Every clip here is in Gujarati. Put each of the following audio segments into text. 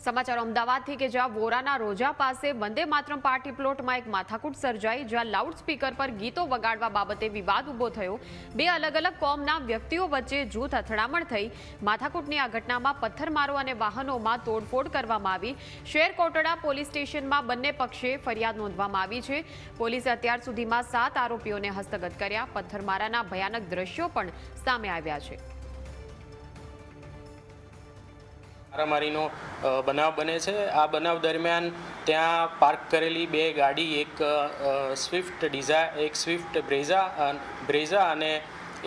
સમાચાર અમદાવાદથી કે જ્યાં વોરાના રોજા પાસે વંદે માતરમ પાર્ટી પ્લોટમાં એક માથાકૂટ સર્જાઈ, જ્યાં લાઉડ સ્પીકર પર ગીતો વગાડવા બાબતે વિવાદ ઊભો થયો। બે અલગ અલગ કોમના વ્યક્તિઓ વચ્ચે જૂથ અથડામણ થઈ। માથાકૂટની આ ઘટનામાં પથ્થરમારો અને વાહનોમાં તોડફોડ કરવામાં આવી। શેર કોટડા પોલીસ સ્ટેશનમાં બંને પક્ષે ફરિયાદ નોંધવામાં આવી છે। પોલીસે અત્યાર સુધીમાં 7 આરોપીઓને હસ્તગત કર્યા। પથ્થરમારાના ભયાનક દ્રશ્યો પણ સામે આવ્યા છે। મારામારીનો બનાવ બને છે। આ બનાવ દરમિયાન ત્યાં પાર્ક કરેલી બે ગાડી, એક સ્વિફ્ટ ડિઝાયર, એક સ્વિફ્ટ બ્રેઝા અને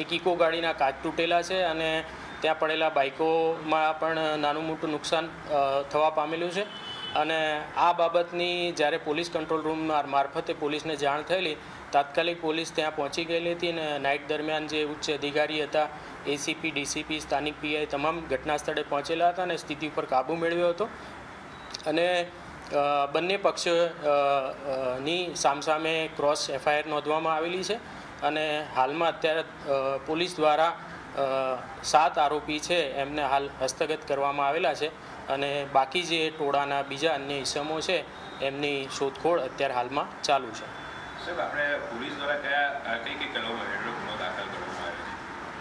એક ઇકો ગાડીના કાચ તૂટેલા છે અને ત્યાં પડેલા બાઇકોમાં પણ નાનું મોટું નુકસાન થવા પામેલું છે। અને આ બાબતની જ્યારે પોલીસ કંટ્રોલ રૂમ મારફતે પોલીસને જાણ થયેલી, તાત્કાલિક પોલીસ ત્યાં પહોંચી ગયેલી હતી અને નાઇટ દરમિયાન જે ઉચ્ચ અધિકારી હતા, એસીપી, ડીસીપી, સ્થાનિક પીઆઈ તમામ ઘટના સ્થળે પહોંચેલા હતા અને સ્થિતિ ઉપર કાબૂ મેળવ્યો હતો। અને બંને પક્ષની સામસામે ક્રોસ એફઆઈઆર નોંધવામાં આવેલી છે અને હાલમાં અત્યારે પોલીસ દ્વારા 7 આરોપી છે એમને હાલ હસ્તગત કરવામાં આવેલા છે અને બાકી જે ટોળાના બીજા અન્ય ઇસમો છે એમની શોધખોળ અત્યારે હાલમાં ચાલુ છે। સાહેબ, આપણે પોલીસ દ્વારા કઈ કલમો હેઠળ ગુનો દાખલ કરવામાં આવ્યો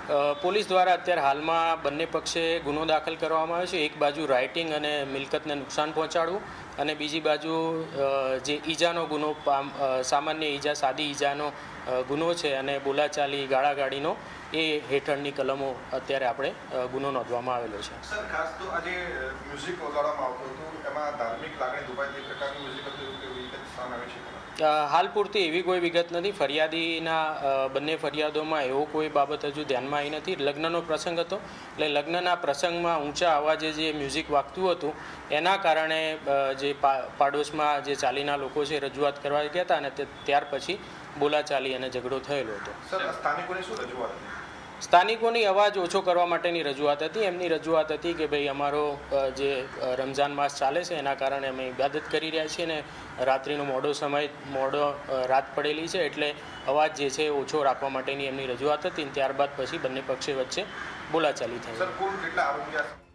છે? પોલીસ દ્વારા અત્યારે હાલમાં બંને પક્ષે ગુનો દાખલ કરવામાં આવ્યો છે। એક બાજુ રાઇટિંગ અને મિલકતને નુકસાન પહોંચાડવું અને બીજી બાજુ જે ઈજાનો ગુનો, સામાન્ય ઈજા, સાદી ઈજાનો ગુનો છે અને બોલાચાલી, ગાળાગાળીનો, એ હેઠળની કલમો અત્યારે આપણે ગુનો નોંધવામાં આવેલો છે। સર, ખાસ તો આજે મ્યુઝિક વગાડવામાં આવતું હતું, એમાં ધાર્મિક લાગણી દુભાય તે પ્રકારનું મ્યુઝિક હતું એવું કેવી રીતે સામે આવે છે? હાલ પૂરતી એવી કોઈ વિગત નથી। ફરિયાદીના બંને ફરિયાદોમાં એવો કોઈ બાબત હજુ ધ્યાનમાં આવી નથી। લગ્નનો પ્રસંગ હતો એટલે લગ્નના પ્રસંગમાં ઊંચા અવાજે જે મ્યુઝિક વાગતું હતું એના કારણે જે પાડોશમાં જે ચાલીના લોકો છે રજૂઆત કરવા ગયા હતા અને ત્યાર પછી બોલાચાલી અને ઝઘડો થયેલો હતો। સર, સ્થાનિકોની શું રજૂઆત હતી? સ્થાનિકોની અવાજ ઓછો કરવા માટેની રજૂઆત હતી। એમની રજૂઆત હતી કે ભાઈ અમારો જે રમઝાન માસ ચાલે છે એના કારણે અમે ઇબાદત કરી રહ્યા છીએ અને રાત્રિનો મોડો રાત પડેલી છે એટલે અવાજ જે છે ઓછો રાખવા માટેની એમની રજૂઆત હતી। ત્યારબાદ પછી બંને પક્ષો વચ્ચે બોલાચાલી થઈ। સર, કુલ કેટલા આરોપી